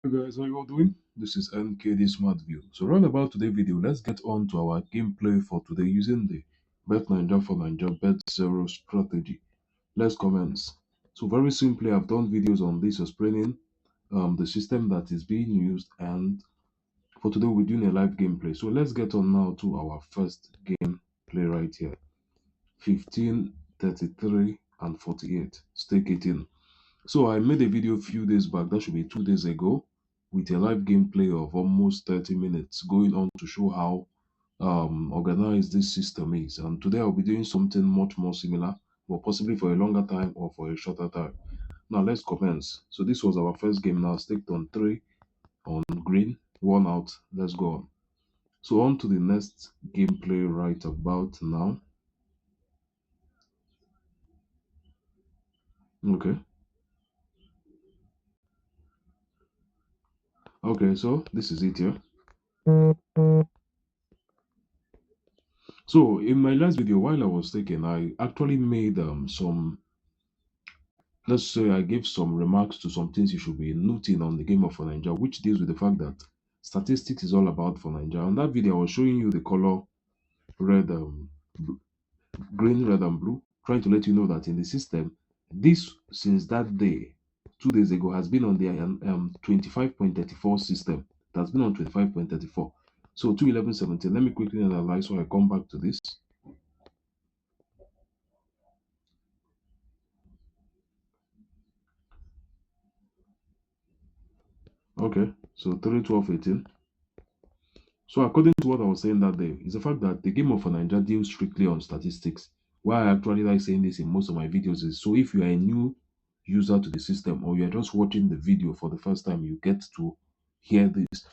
Hey guys, how you all doing? This is NKD Smart View. So right about today's video, let's get on to our gameplay for today using the Bet9ja for Ninja Bet Zero strategy. Let's commence. So very simply, I've done videos on this explaining the system that is being used, and for today we're doing a live gameplay. So let's get on now to our first gameplay right here. 15, 33, and 48. Stake it in. So I made a video a few days back, that should be 2 days ago, with a live gameplay of almost 30 minutes going on to show how organized this system is. And today I'll be doing something much more similar, but possibly for a longer time or for a shorter time. Now let's commence. So this was our first game now, staked on 3 on green, 1 out. Let's go on. So on to the next gameplay right about now. Okay. Okay, so this is it here. So in my last video, while I was taking, I actually made some, let's say I gave some remarks to some things you should be noting on the game of Ninja, which deals with the fact that statistics is all about for Ninja. On that video, I was showing you the color red, green, red, and blue, trying to let you know that in the system, this since that day, 2 days ago, has been on the 25.34 system. That's been on 25.34. So 211.17. Let me quickly analyze so I come back to this. Okay, so 312.18. So according to what I was saying that day, is the fact that the game of Nigeria deals strictly on statistics. Why I actually like saying this in most of my videos is so if you are a new user to the system or you are just watching the video for the first time, you get to hear this.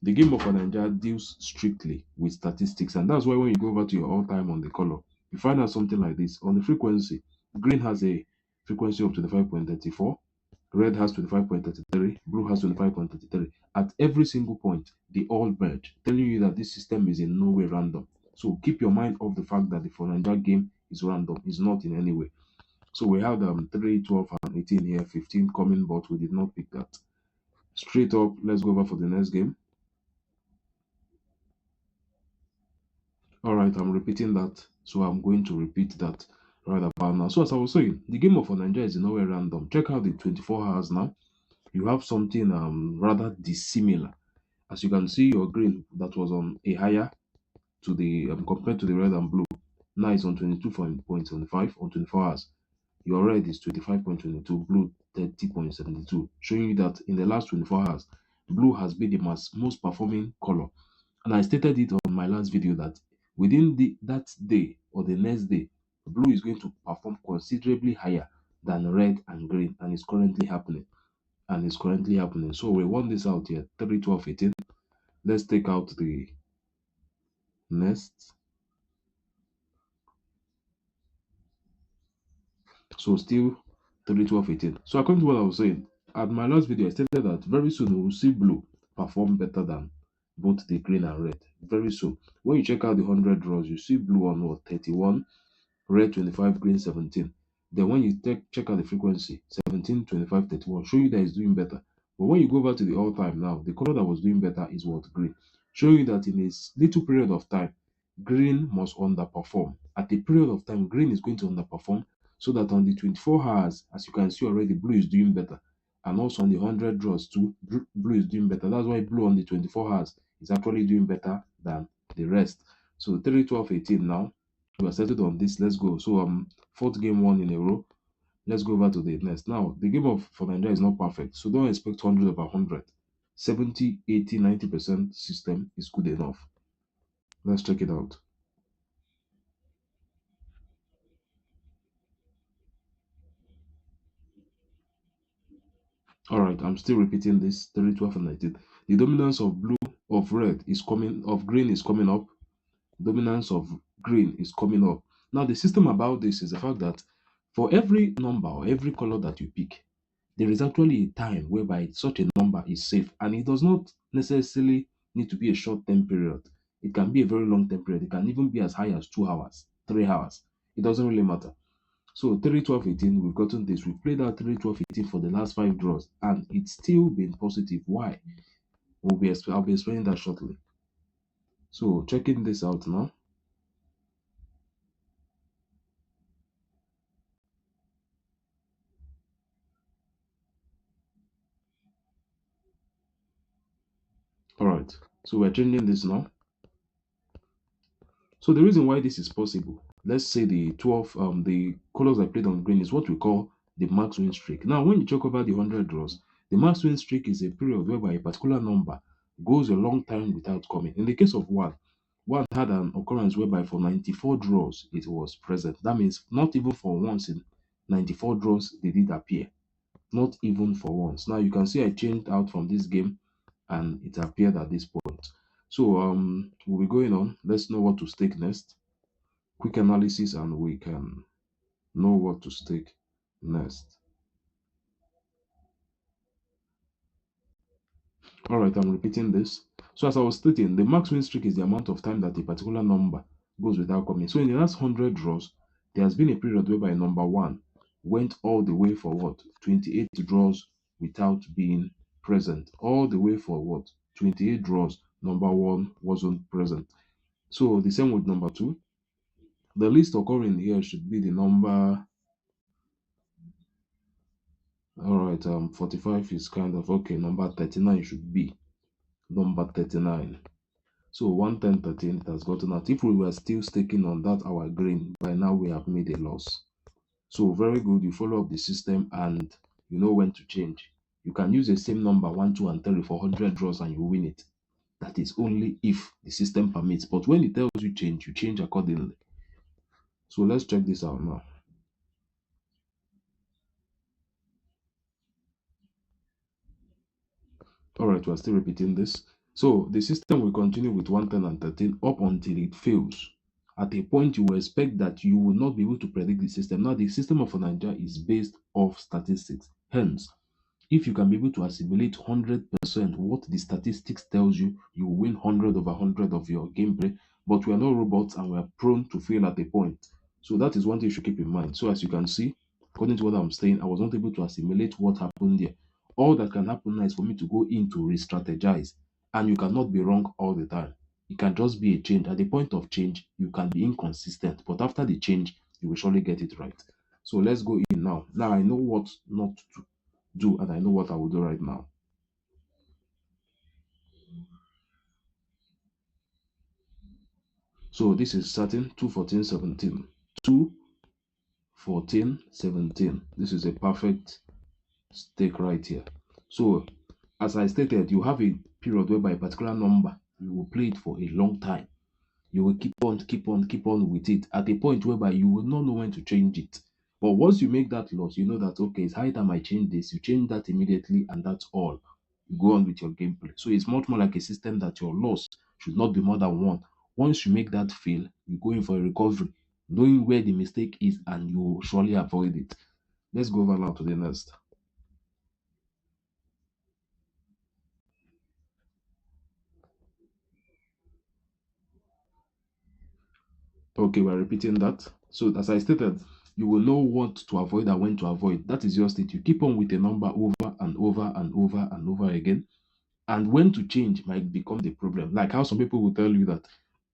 The game of Nigeria deals strictly with statistics, and that's why when you go over to your all time on the color, you find out something like this. On the frequency, green has a frequency of 25.34, red has 25.33, blue has 25.33. At every single point, they all merge, telling you that this system is in no way random. So keep your mind off the fact that the Fornanja game is random. It's not in any way. So we had 3, 12, and 18 here, 15 coming, but we did not pick that. Straight up, let's go over for the next game. All right, I'm repeating that. So I'm going to repeat that right about now. So as I was saying, the game of Fornanja is in no way random. Check out the 24 hours now. You have something rather dissimilar. As you can see, your green that was on a higher to the compared to the red and blue. Now it's on 22.75 on 24 hours. Your red is 25.22, blue 30.72, showing you that in the last 24 hours, blue has been the most performing color. And I stated it on my last video that within that day or the next day, blue is going to perform considerably higher than red and green, and it's currently happening. So we want this out here 3, 12, 18. Let's take out the next. So still 3, 12, 18. So according to what I was saying, at my last video, I stated that very soon we will see blue perform better than both the green and red. Very soon. When you check out the 100 draws, you see blue on what 31, red 25, green 17. Then when you check out the frequency 17, 25, 31, show you that it's doing better. But when you go back to the all time now, the color that was doing better is what green, showing you that in a little period of time, green must underperform. At a period of time, green is going to underperform, so that on the 24 hours, as you can see already, blue is doing better. And also on the 100 draws too, blue is doing better. That's why blue on the 24 hours is actually doing better than the rest. So 3, 12, 18 now. We are settled on this. Let's go. So fourth game won in a row. Let's go over to the next. Now, the game of for Nigeria is not perfect, so don't expect 100 over 100. 70, 80, 90% system is good enough. Let's check it out. All right, I'm still repeating this 3, 12, and 19. The dominance of blue, of red is coming, of green is coming up. Dominance of green is coming up. Now, the system about this is the fact that for every number or every color that you pick, there is actually a time whereby such a number is safe, and it does not necessarily need to be a short term period. It can be a very long term period. It can even be as high as 2 hours, 3 hours. It doesn't really matter. So 3, 12, 18, we've gotten this. We've played out 3, 12, 18 for the last 5 draws, and it's still been positive. Why? I'll be explaining that shortly. So checking this out now. All right. So we're changing this now. So the reason why this is possible, let's say the 12, the colors I played on green is what we call the max win streak. Now, when you check over the 100 draws, the max win streak is a period whereby a particular number goes a long time without coming. In the case of one had an occurrence whereby for 94 draws it was present. That means not even for once in 94 draws did it appear. Not even for once. Now you can see I changed out from this game and it appeared at this point. So we'll be going on. Let's know what to stake next. Quick analysis and we can know what to stake next. All right, I'm repeating this. So as I was stating, the max win streak is the amount of time that a particular number goes without coming. So in the last 100 draws, there has been a period whereby number one went all the way for what? 28 draws without being present. All the way for what? 28 draws, number one wasn't present. So the same with number two. The least occurring here should be the number. All right, 45 is kind of okay. Number 39 should be number 39. So 110, 13, it has gotten out. If we were still sticking on that our green, by now we have made a loss. So very good. You follow up the system and you know when to change. You can use the same number 1, 2, and 3 for 100 draws and you win it. That is only if the system permits. But when it tells you change accordingly. So let's check this out now. All right, we're still repeating this. So the system will continue with 110 and 13 up until it fails. At a point, you will expect that you will not be able to predict the system. Now, the system of Nigeria is based off statistics. Hence, if you can be able to assimilate 100% what the statistics tells you, you will win 100 over 100 of your gameplay. But we are not robots and we are prone to fail at a point. So that is one thing you should keep in mind. So as you can see, according to what I'm saying, I was not able to assimilate what happened there. All that can happen now is for me to go in to re-strategize. And you cannot be wrong all the time. It can just be a change. At the point of change, you can be inconsistent. But after the change, you will surely get it right. So let's go in now. Now I know what not to do and I know what I will do right now. So this is starting 214 17. 214 17. This is a perfect stake right here. So as I stated, you have a period whereby a particular number you will play it for a long time. You will keep on with it at a point whereby you will not know when to change it. But once you make that loss, you know that okay, it's high time I change this. You change that immediately, and that's all. You go on with your gameplay. So it's much more like a system that your loss should not be more than one. Once you make that fail, you go in for a recovery, knowing where the mistake is, and you will surely avoid it. Let's go over now to the next. Okay, we're repeating that. So as I stated, you will know what to avoid and when to avoid. That is just it. You keep on with a number over and over and over and over again. And when to change might become the problem. Like how some people will tell you that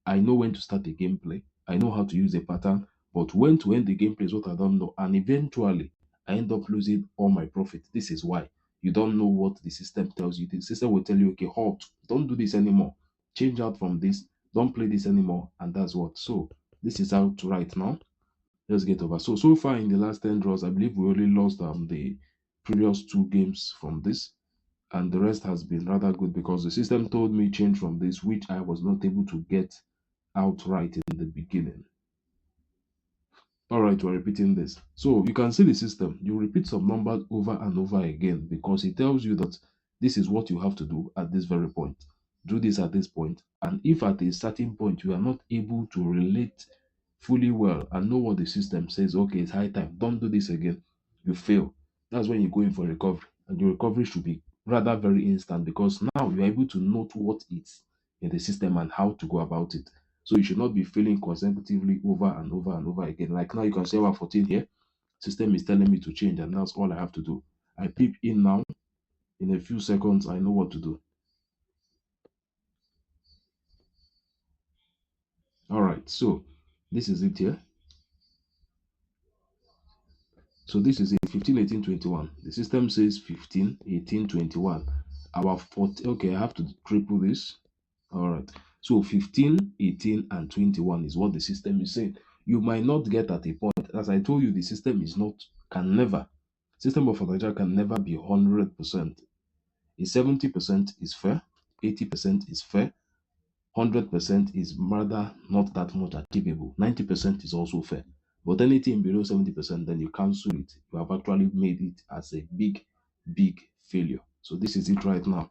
I know when to start a gameplay, I know how to use a pattern, but when to end the gameplay is what I don't know. And eventually I end up losing all my profit. This is why you don't know what the system tells you. The system will tell you, okay, halt, don't do this anymore. Change out from this, don't play this anymore, and that's what. So this is out right now. Let's get over. So far in the last 10 draws, I believe we only lost the previous two games from this, and the rest has been rather good because the system told me change from this, which I was not able to get outright in the beginning. All right, we're repeating this. So you can see the system. You repeat some numbers over and over again because it tells you that this is what you have to do at this very point. Do this at this point. And if at a certain point you are not able to relate fully well and know what the system says, okay, it's high time, don't do this again, you fail. That's when you go in for recovery. And your recovery should be rather very instant because now you're able to note what is in the system and how to go about it. So you should not be failing consecutively over and over and over again. Like now you can see our 14 here. System is telling me to change, and that's all I have to do. I peep in now. In a few seconds, I know what to do. All right, so this is it here. So this is it, 15, 18, 21. The system says 15, 18, 21. Our 40, okay, I have to triple this. All right. So 15, 18, and 21 is what the system is saying. You might not get at a point. As I told you, the system is not, can never, system of Nigeria can never be 100%. A 70% is fair, 80% is fair, 100% is rather not that much achievable. 90% is also fair. But anything below 70%, then you cancel it. You have actually made it as a big, big failure. So this is it right now.